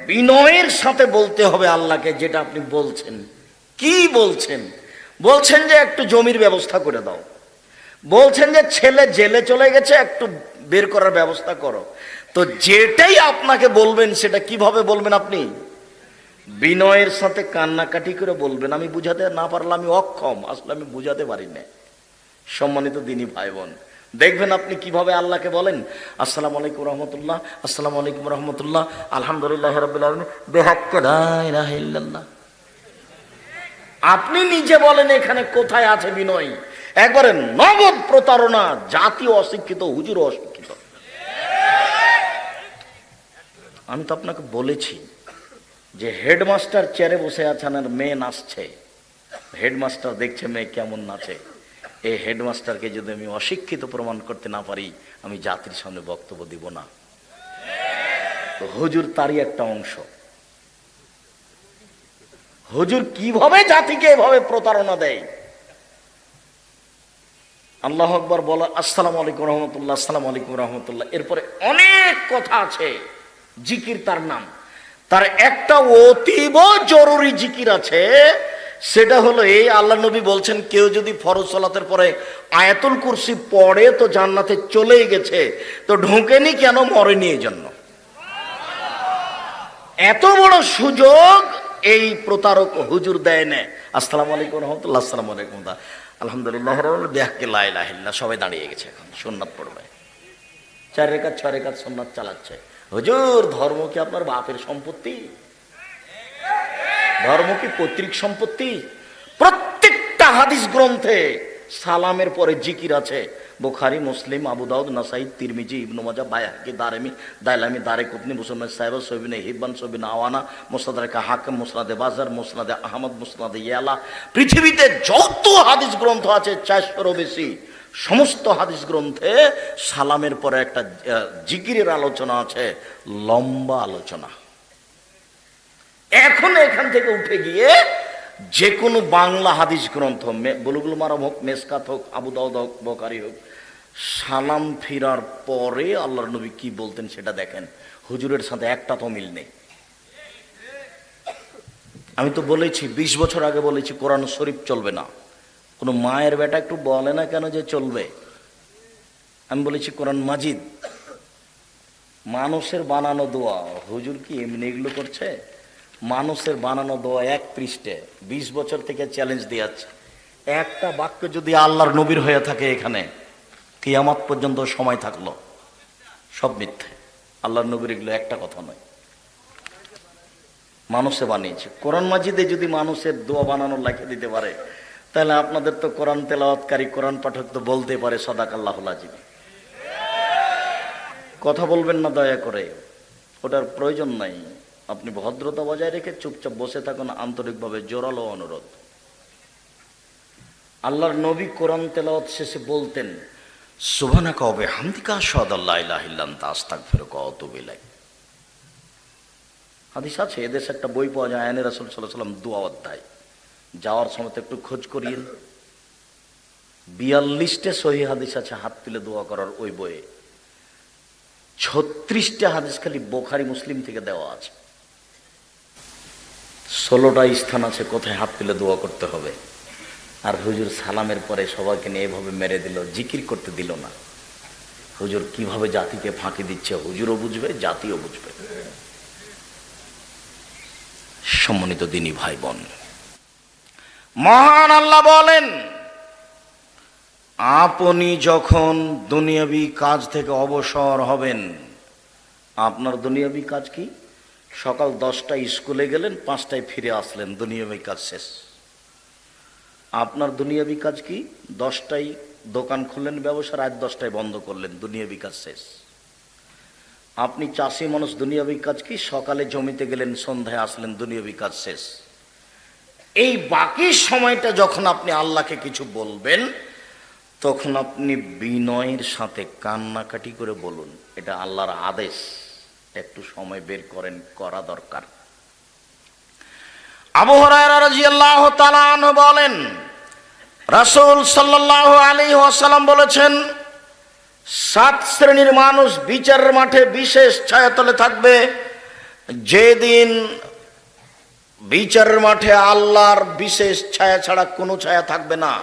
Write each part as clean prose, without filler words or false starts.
বিনয়ের সাথে বলতে হবে আল্লাহকে যেটা আপনি বলছেন। কি বলছেন? বলছেন যে একটু জমির ব্যবস্থা করে দাও, বলছেন যে ছেলে জেলে চলে গেছে, একটু বের করার ব্যবস্থা করো। তো যেটাই আপনাকে বলবেন সেটা কিভাবে বলবেন? আপনি বিনয়ের সাথে কান্নাকাটি করে বলবেন। আমি বুঝাতে না পারলে আমি অক্ষম, আসলে আমি বুঝাতে পারি না। সম্মানিত দিনী ভাই বোন, দেখবেন আপনি কিভাবে আল্লাহকে বলেন, আসসালামু আলাইকুম রহমতুল্লাহ, আসসালামু আলাইকুম রহমতুল্লাহ, আলহামদুলিল্লাহ রাব্বিল আলামিন, বিহাক্কি লা ইলাহা ইল্লাল্লাহ। আপনি নিজে বলেন এখানে কোথায় আছে বিনয়? একবারে নগদ প্রতারণা, জাতীয় অশিক্ষিত, হুজুর অশিক্ষিত। আমি তো আপনাকে বলেছি যে হেডমাস্টার চেয়ারে বসে আছেন আর মেয়ে নাচছে, হেডমাস্টার দেখছে মেয়ে কেমন নাচে। এই হেডমাস্টারকে যদি আমি অশিক্ষিত প্রমাণ করতে না পারি, আমি জাতির সামনে বক্তব্য দিব না। তো হুজুর তারই একটা অংশ। হুজুর কিভাবে জাতিকে এভাবে প্রতারণা দেয়। আল্লাহু আকবার বলা, আসসালামু আলাইকুম রহমতুল্লাহ, আসসালামু আলাইকুম রহমতুল্লাহ, এরপরে অনেক কথা আছে, জিকির তার নাম। তার একটা অতীব জরুরি জিকির আছে, সেটা হলো এই, আল্লাহ নবী বলছেন কেউ যদি ফরজ সালাতের পরে আয়াতুল কুরসি পড়ে তো জান্নাতে চলেই গেছে, তো ঢোকেনি কেন? মরেনি এই জন্য। এত বড় সুযোগ এই প্রতারক হুজুর দেয় না। আসসালামু আলাইকুম রহমতুল্লাহ, আসসালামু আলাইকুম, আলহামদুলিল্লাহ, বিহাক্কি লা ইলাহা ইল্লাল্লাহ। সবাই দাঁড়িয়ে গেছে, এখন সুন্নাত পড়বে, 4 রেখাত 6 রেখাত সুন্নাত চালাচ্ছে। হুজুর, ধর্ম কি আপনার বাপের সম্পত্তি? ধর্ম কি পৈতৃক সম্পত্তি? প্রত্যেকটা হাদিস গ্রন্থে সালামের পরে জিকির আছে। বুখারী, মুসলিম, আবু দাউদ, নাসাই, তিরমিজি, ইবনে মাজাহ, বাইহাকি, দারমি, দাইলামি, দারেকুতনি, মুসনাদ সাহেব, সহিহ হিব্বান, সহিহ আওয়ানা, মুসনাদ হাকিম, মুসনাদ বাজার, মুসনাদ আহমদ, মুসনাদ ইয়ালা, পৃথিবীতে যত হাদিস গ্রন্থ আছে 400-এরও বেশি, সমস্ত হাদিস গ্রন্থে সালামের পরে একটা জিকিরের আলোচনা আছে, লম্বা আলোচনা। এখন এখান থেকে উঠে গিয়ে যে কোনো বাংলা হাদিস গ্রন্থ, বুলুগুল মারাম হোক, মেসকাত হোক, আবু দাউদ হোক, বুখারী হোক, সালাম ফিরার পরে আল্লাহর নবী কি বলতেন সেটা দেখেন। হুজুরের সাথে একটা তো মিল নেই। আমি তো বলেছি, 20 বছর আগে বলেছি কোরআন শরীফ চলবে না। কোনো মায়ের বেটা একটু বলে না কেন যে চলবে? আমি বলেছি কোরআন মাজিদ, মানুষের বানানো দোয়া। হুজুর কি এমনি এগুলো করছে? মানুষের বানানো দোয়া 1 পৃষ্ঠাে, 20 বছর থেকে চ্যালেঞ্জ দিয়েছে। একটা বাক্য যদি আল্লাহর নবীর হয়ে থাকে, এখানে কিয়ামত পর্যন্ত সময় থাকলো, সব মিথ্যে। আল্লাহর নবীর এগুলো একটা কথা নয়, মানুষে বানিয়েছে। কোরআন মাজিদে যদি মানুষের দোয়া বানানো লিখে দিতে পারে, তাহলে আপনাদের তো কোরআন তেলাওয়াতকারী, কোরআন পাঠক তো বলতে পারে সাদাকাল্লাহুল আযীম। কথা বলবেন না দয়া করে, ওটার প্রয়োজন নাই। আপনি ভদ্রতা বজায় রেখে চুপচাপ বসে থাকুন। আন্তরিকভাবে জোরালো অনুরোধ। আল্লাহর নবী কোরআন তেলাওয়াত শেষে বলতেন, সুবহানাকা ওয়া বিহামদিকা আশহাদু আল্লা ইলাহা ইল্লা আনতা আস্তাগফিরুকা ওয়া আতুবু ইলাইক। হাদিস আছে, এদেশে একটা বই পাওয়া যায়, আয়নে রাসূল সাল্লাল্লাহু আলাইহি ওয়াসাল্লাম দোয়া অধ্যায়। যাওয়ার সময় একটু খোঁজ করিয়েন, 42টে সহিহ হাদিস আছে হাত তুলে দোয়া করার ওই বইয়ে। 36টা হাদিস খালি বুখারী, মুসলিম থেকে দেওয়া আছে। 16টা স্থান আছে কোথায় হাত তুলে দোয়া করতে হবে। আর হুজুর সালামের পরে সবাইকে নিয়ে এভাবে মেরে দিল, জিকির করতে দিল না। হুজুর কিভাবে জাতিকে ফাঁকি দিচ্ছে, হুজুরও বুঝবে, জাতিও বুঝবে। সম্মানিত দিনী ভাই বোন, মহান আল্লাহ বলেন, আপনি যখন দুনিয়াবি কাজ থেকে অবসর হবেন, আপনার দুনিয়াবি কাজ কি? সকাল 10টায় স্কুলে গেলেন, 5টায় ফিরে আসলেন, দুনিয়াবি কাজ শেষ। আপনার দুনিয়াবি কাজ কি? 10টায় দোকান খুললেন ব্যবসা, রাত 10টায় বন্ধ করলেন, দুনিয়াবি কাজ শেষ। আপনি চাষি মানুষ, দুনিয়াবি কাজ কি? সকালে জমিতে গেলেন, সন্ধ্যায় আসলেন, দুনিয়াবি কাজ শেষ। এই বাকি সময়টা যখন আপনি আল্লাহকে কিছু বলবেন, তখন আপনি বিনয়ের সাথে কান্নাকাটি করে বলুন। এটা আল্লাহর আদেশ, একটু সময় বের করেন, করা দরকার। আবু হুরায়রা রাদিয়াল্লাহু তাআলা আনহু বলেন, রাসূল সাল্লাল্লাহু আলাইহি ওয়াসাল্লাম বলেছেন, 7 শ্রেণীর মানুষ বিচারের মাঠে বিশেষ ছায়াতলে থাকবে। যেদিন বিচারের মাঠে আল্লাহর বিশেষ ছায়া ছাড়া কোনো ছায়া থাকবে না,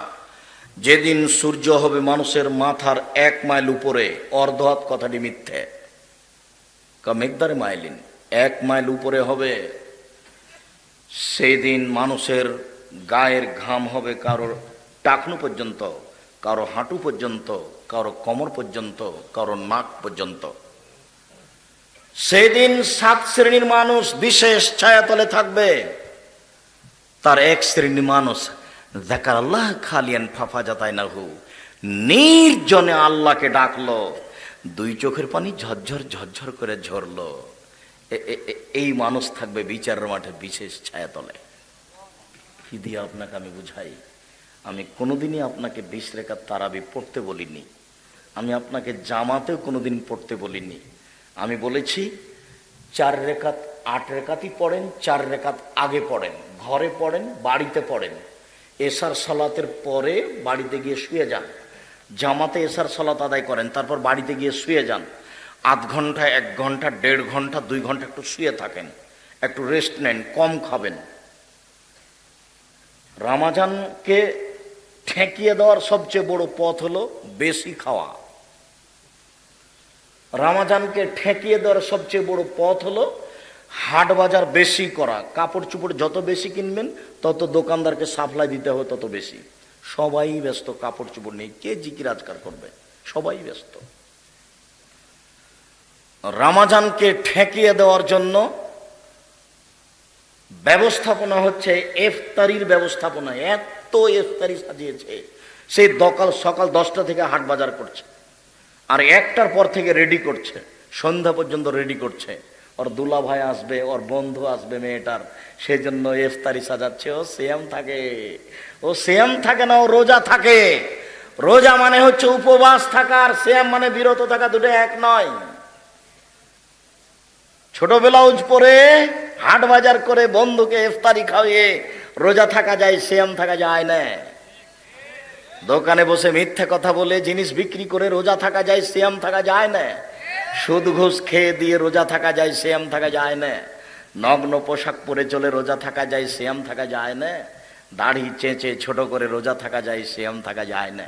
যেদিন সূর্য হবে মানুষের মাথার 1 মাইল উপরে, অর্ধ হাত কথাটি মিথ্যে, মেকদারে মাইলিন 1 মাইল উপরে হবে, সেই দিন মানুষের গায়ের ঘাম হবে কারোর টাকনু পর্যন্ত, কারো হাঁটু পর্যন্ত, কারো কোমর পর্যন্ত, কারো নাক পর্যন্ত। সেদিন 7 শ্রেণীর মানুষ বিশেষ ছায়াতলে থাকবে। তার এক শ্রেণীর মানুষ যাকার আল্লাহ খালিয়ান ফাফা যাতাই না হু, নির্জনে আল্লাহকে ডাকলো, 2 চোখের পানি ঝরঝর ঝরঝর করে ঝরলো। এই মানুষ থাকবে বিচারের মাঠে বিশেষ ছায়াতলে। কি দিয়ে আপনাকে আমি বুঝাই? আমি কোনোদিনই আপনাকে 20 রাকাত তারাবি পড়তে বলিনি, আমি আপনাকে জামাতেও কোনোদিন পড়তে বলিনি। আমি বলেছি 4 রেখাত 8 রেখাতই পড়েন, 4 রেখাত আগে পড়েন, ঘরে পড়েন, বাড়িতে পড়েন, এশার সালাতের পরে বাড়িতে গিয়ে শুয়ে যান, জামাতে এশার সালাত আদায় করেন, তারপর বাড়িতে গিয়ে শুয়ে যান, 8 ঘন্টা 1 ঘন্টা 1.5 ঘন্টা 2 ঘন্টা একটু শুয়ে থাকেন, একটু রেস্ট নেন, কম খাবেন। রমজানকে ঠেকিয়ে দেওয়ার সবচেয়ে বড় পথ হলো বেশি খাওয়া। রমজানকে ঠেকিয়ে দেওয়ার সবচেয়ে বড় পথ হলো হাট বাজার বেশি করা। কাপড় চোপড় যত বেশি কিনবেন তত দোকানদারকে সাপ্লাই দিতে হবে তত বেশি। সবাই ব্যস্ত কাপড় চোপড় নেই, কে জিকির আজকার করবে, সবাই ব্যস্ত। রমজানকে ঠেকিয়ে দেওয়ার জন্য ব্যবস্থাপনা হচ্ছে ইফতারির ব্যবস্থাপনা। এত ইফতারি সাজিয়েছে, সেই সকাল 10টা থেকে হাট বাজার করছে, আর 1টার পর থেকে রেডি করছে, সন্ধ্যা পর্যন্ত রেডি করছে। ওর দুলা ভাই আসবে, ওর বন্ধু আসবে মেয়েটার, সেই জন্য ইফতারি সাজাচ্ছে। ও সিয়াম থাকে, ও সিয়াম থাকে না, ও রোজা থাকে। রোজা মানে হচ্ছে উপবাস থাকা, আর সিয়াম মানে বিরত থাকা, দুটো এক নয়। ছোট ব্লাউজ পরে হাট বাজার করে বন্ধুকে ইফতারি খাওয়িয়ে রোজা থাকা যায়, সিয়াম থাকা যায় না। দোকানে বসে মিথ্যে কথা বলে জিনিস বিক্রি করে রোজা থাকা যায়, সিয়াম থাকা যায় না। সুদ ঘুষ খেয়ে দিয়ে রোজা থাকা যায়, সিয়াম থাকা যায় না। নগ্ন পোশাক পরে চলে রোজা থাকা যায়, সিয়াম থাকা যায় না। দাড়ি চেঁচে ছোট করে রোজা থাকা যায়, সিয়াম থাকা যায় না।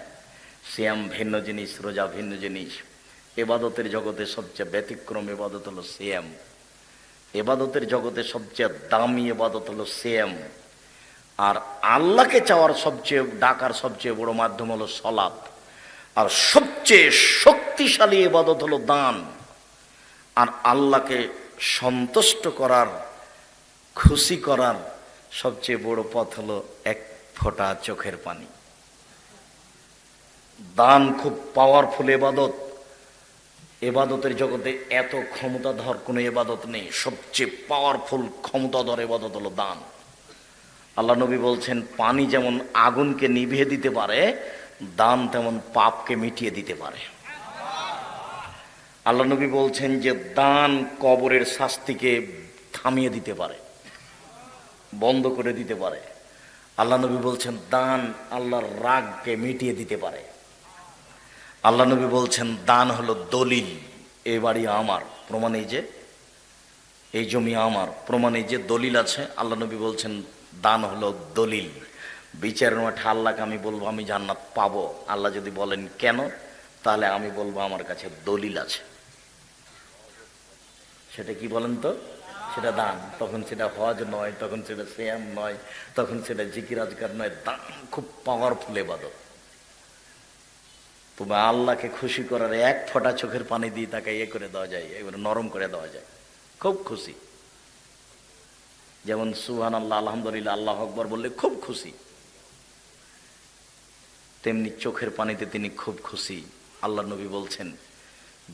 সিয়াম ভিন্ন জিনিস, রোজা ভিন্ন জিনিস। ইবাদতের জগতে সবচেয়ে ব্যতিক্রম ইবাদত হলো সিয়াম। ইবাদতের জগতে সবচেয়ে দামি ইবাদত হলো সিয়াম। আর আল্লাহকে চাওয়ার সবচেয়ে ডাকার সবচেয়ে বড় মাধ্যম হলো সালাত। আর সবচেয়ে শক্তিশালী ইবাদত হলো দান। আর আল্লাহকে সন্তুষ্ট করার, খুশি করার সবচেয়ে বড় পথ হলো 1 ফোঁটা চোখের পানি। দান খুব পাওয়ারফুল ইবাদত। ইবাদতের জগতে এত ক্ষমতাধর কোনো ইবাদত নেই, সবচেয়ে পাওয়ারফুল ক্ষমতাধর ইবাদত হলো দান। আল্লাহ নবী বলছেন, পানি যেমন আগুনকে নিভিয়ে দিতে পারে, দান তেমন পাপকে মিটিয়ে দিতে পারে। আল্লাহ নবী বলছেন যে দান কবরের শাস্তিকে থামিয়ে দিতে পারে, বন্ধ করে দিতে পারে। আল্লাহ নবী বলছেন দান আল্লাহর রাগকে মিটিয়ে দিতে পারে। আল্লাহ নবী বলছেন দান হলো দলিল, এই বাড়ি আমার, প্রমাণ এই যে, এই জমি আমার, প্রমাণ এই যে, দলিল আছে। আল্লাহ নবী বলছেন দান হলো দলিল। বিচারের মাঠে আল্লাহকে আমি বলবো আমি জান্নাত পাবো, আল্লাহ যদি বলেন কেন, তাহলে আমি বলবো আমার কাছে দলিল আছে। সেটা কি বলেন তো? সেটা দান। তখন সেটা হজ নয়, তখন সেটা সিয়াম নয়, তখন সেটা জিকির আজকার নয়। দান খুব পাওয়ারফুল ইবাদত। তবে আল্লাহকে খুশি করার 1 ফোঁটা চোখের পানি দিয়ে তাকে ইয়ে করে দেওয়া যায়, এবারে নরম করে দেওয়া যায়, খুব খুশি। যেমন সুবহানাল্লাহ, আলহামদুলিল্লাহ, আল্লাহ আকবার বললে খুব খুশি, তেমনি চোখের পানিতে তিনি খুব খুশি। আল্লাহ নবী বলছেন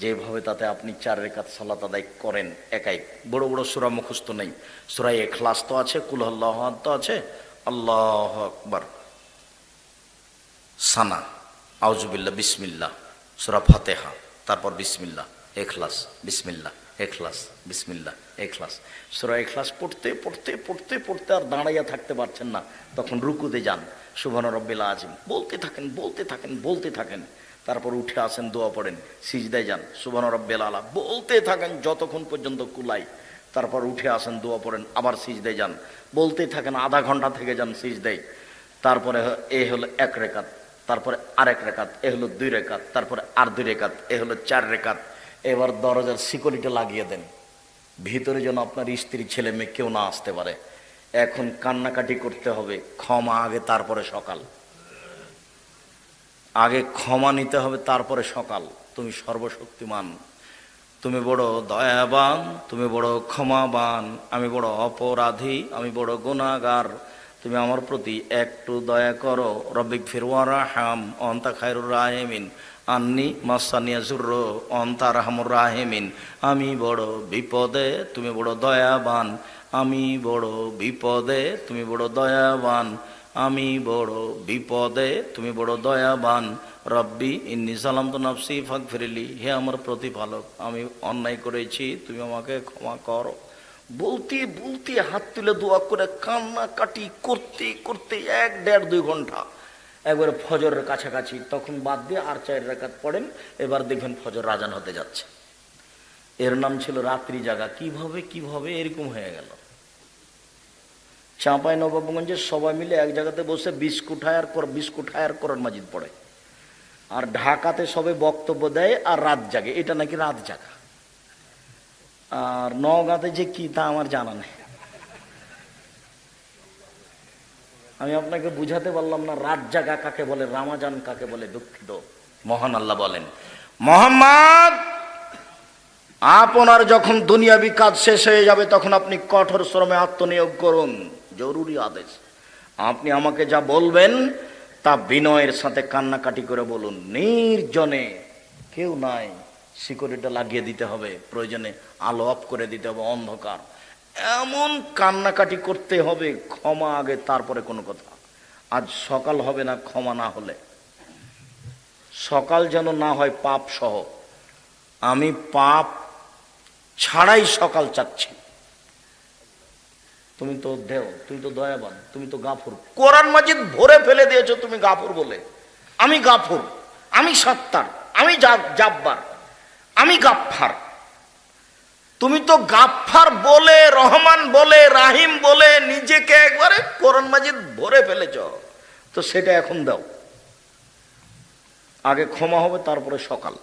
যেভাবে তাতে আপনি 4 রাকাত সালাত আদায় করেন একাই, বড় বড় সূরা মুখস্থ নেই, সূরা ইখলাস তো আছে, কুল আল্লাহু আহাদ তো আছে, আল্লাহু আকবার, সানা, আউযুবিল্লাহ, বিসমিল্লাহ, সূরা ফাতিহা, তারপর বিসমিল্লাহ, ইখলাস, বিসমিল্লাহ, ইখলাস, বিসমিল্লাহ, ইখলাস। সূরা ইখলাস পড়তে পড়তে পড়তে পড়তে আর দাঁড়াইয়া থাকতে পারছেন না, তখন রুকুতে যান, সুবহান রাব্বিল আযীম বলতে থাকেন, বলতে থাকেন, বলতে থাকেন। তারপর উঠে আসেন, দোয়া পড়েন, সিজদায় যান, সুবহান রাব্বিল আলা বলতে থাকেন যতক্ষণ পর্যন্ত কুলাই। তারপর উঠে আসেন, দোয়া পড়েন, আবার সিজদায় যান, বলতেই থাকেন, আধা ঘন্টা থেকে যান সিজদায়। তারপরে এ হলো 1 রেকাত, তারপরে আরেক রেকাত, এ হলো 2 রেকাত, তারপরে আর 2 রেকাত, এ হলো 4 রেকাত। এবার দরজার সিকিউরিটি লাগিয়ে দেন, ভিতরে যেন আপনার স্ত্রী ছেলে মেয়ে কেউ না আসতে পারে। এখন কান্নাকাটি করতে হবে, ক্ষমা আগে তারপরে সকাল, আগে ক্ষমা নিতে হবে তারপরে সকাল। তুমি সর্বশক্তিমান, তুমি বড় দয়াবান, তুমি বড় ক্ষমাবান, আমি বড় অপরাধী, আমি বড় গুনাহগার, তুমি আমার প্রতি একটু দয়া করো। রব্বিক ফিরওয়ারাহাম অন্তা খায়রুর রাহিমিন আন্নি মাসানিয়া জুর্র অন্তা রাহমুর রাহিমিন। আমি বড় বিপদে, তুমি বড় দয়াবান, আমি বড় বিপদে, তুমি বড় দয়াবান, আমি বড় বিপদে, তুমি বড় দয়াবান। রব্বি ইন্নী যালামতু নাফসি ফাগফিরলি, হে আমার প্রতিপালক, আমি অন্যায় করেছি, তুমি আমাকে ক্ষমা করো। বলতে বলতে হাত তুলে দোয়া করে কান্নাকাটি করতে করতে 1, 1.5, 2 ঘন্টা, একবারে ফজরের কাছাকাছি, তখন বাদ দিয়ে আর 4 রাকাত পড়েন। এবার দেখবেন ফজর আজান হতে যাচ্ছে। এর নাম ছিল রাত্রি জাগা। কিভাবে কিভাবে এরকম হয়ে গেল? চাঁপাইনবাবগঞ্জে সবাই মিলে এক জায়গাতে বসে বিস্কুট হায়ার কোরআন মাজিদ পড়ে, আর ঢাকাতে সবে বক্তব্য দেয় আর রাত জাগে, এটা নাকি রাত জাগা। আর নওগাঁতে যে কি তা আমার জানা নেই, আমি আপনাকে বুঝাতে পারলাম না রাত জাগা কাকে বলে, রামাজান কাকে বলে। দুঃখিত। মহান আল্লাহ বলেন, মোহাম্মদ আপনার যখন দুনিয়াবি কাজ শেষ হয়ে যাবে তখন আপনি কঠোর শ্রমে আত্মনিয়োগ করুন, জরুরি আদেশ। আপনি আমাকে যা বলবেন তা বিনয়ের সাথে কান্নাকাটি করে বলুন, নির্জনে, কেউ নাই, সিকিউরিটি লাগিয়ে দিতে হবে, প্রয়োজনে আলো অফ করে দিতে হবে, অন্ধকার, এমন কান্নাকাটি করতে হবে। ক্ষমা আগে তারপরে কোনো কথা। আজ সকাল হবে না ক্ষমা না হলে, সকাল যেন না হয় পাপ সহ। আমি পাপ ছাড়াই সকাল চাচ্ছি। তুমি তো দেও, তুমি তো দয়াবান, তুমি তো গাফুর, কোরআন মাজিদ ভরে ফেলে দিয়েছো তুমি গাফুর বলে। আমি গাফুর, আমি সত্তার, আমি জাব্বার, আমি গাফফার। তুমি তো গাফফার বলে, রহমান বলে, রাহিম বলে নিজেকে একবারে কোরআন মাজিদ ভরে ফেলেছ, তো সেটা এখন দাও। আগে ক্ষমা হবে তারপরে সকাল।